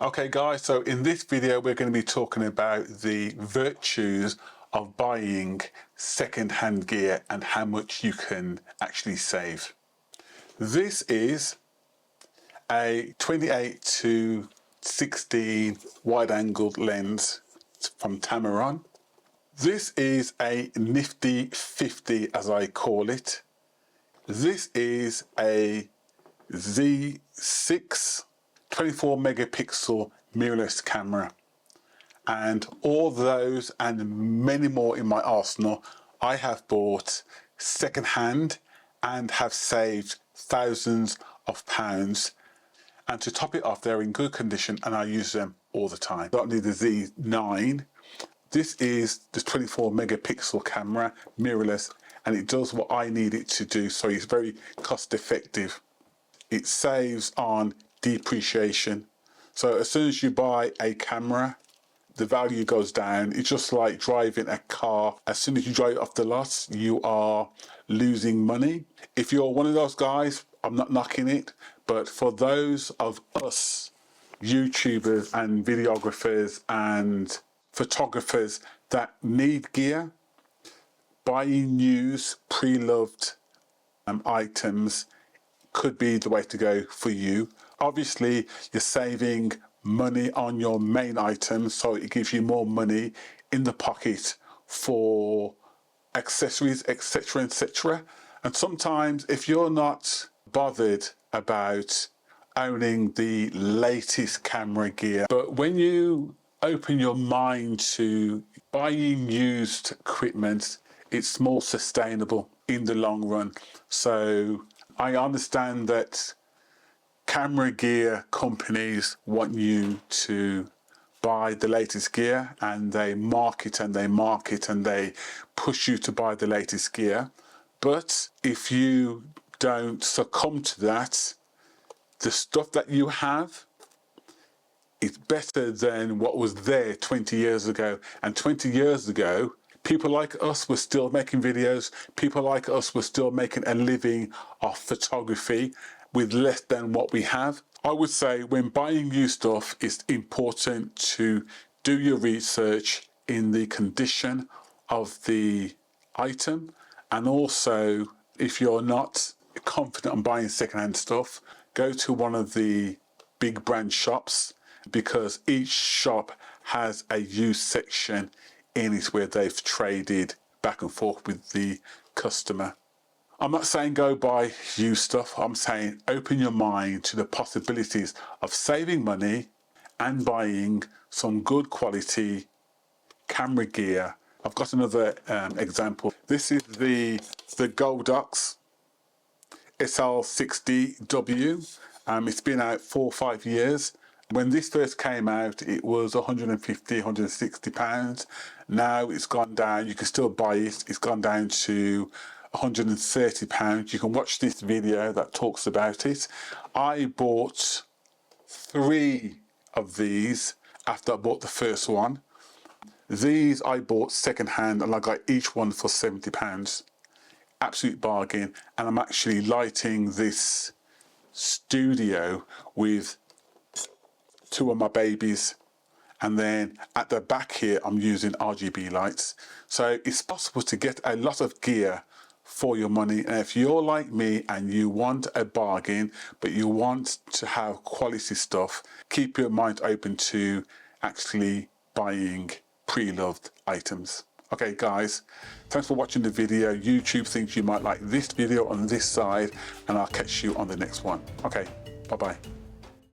Okay guys, so in this video we're going to be talking about the virtues of buying second-hand gear and how much you can actually save. This is a 28 to 16 wide-angled lens from Tamron. This is a nifty 50 as I call it. This is a Z6 24 megapixel mirrorless camera, and all those and many more in my arsenal I have bought second hand and have saved thousands of pounds. And to top it off, they're in good condition and I use them all the time. Not only the Z9, this is the 24 megapixel camera, mirrorless, and it does what I need it to do, so it's very cost effective. It saves on depreciation. So as soon as you buy a camera, the value goes down. It's just like driving a car. As soon as you drive it off the lot, you are losing money. If you're one of those guys, I'm not knocking it, but for those of us YouTubers and videographers and photographers that need gear, buying used pre-loved items could be the way to go for you. Obviously you're saving money on your main items, so it gives you more money in the pocket for accessories, etc, etc. And sometimes if you're not bothered about owning the latest camera gear, but when you open your mind to buying used equipment, it's more sustainable in the long run. So I understand that camera gear companies want you to buy the latest gear, and they market and they market and they push you to buy the latest gear. But if you don't succumb to that, the stuff that you have is better than what was there 20 years ago. And 20 years ago, people like us were still making videos. People like us were still making a living off photography with less than what we have. I would say when buying new stuff, it's important to do your research in the condition of the item. And also, if you're not confident on buying secondhand stuff, go to one of the big brand shops, because each shop has a used section in it where they've traded back and forth with the customer. I'm not saying go buy used stuff. I'm saying open your mind to the possibilities of saving money and buying some good quality camera gear. I've got another example. This is the Goldox SL60W. It's been out 4 or 5 years. When this first came out, it was 150, 160 pounds. Now it's gone down. You can still buy it. It's gone down to 130 pounds. You can watch this video that talks about it. I bought 3 of these after I bought the first one. These I bought second hand and I got each one for 70 pounds. Absolute bargain. And I'm actually lighting this studio with 2 of my babies, and then at the back here I'm using RGB lights. So it's possible to get a lot of gear for your money. And if you're like me and you want a bargain but you want to have quality stuff, keep your mind open to actually buying pre-loved items. Okay guys, thanks for watching the video. YouTube thinks you might like this video on this side, and I'll catch you on the next one. Okay, bye bye.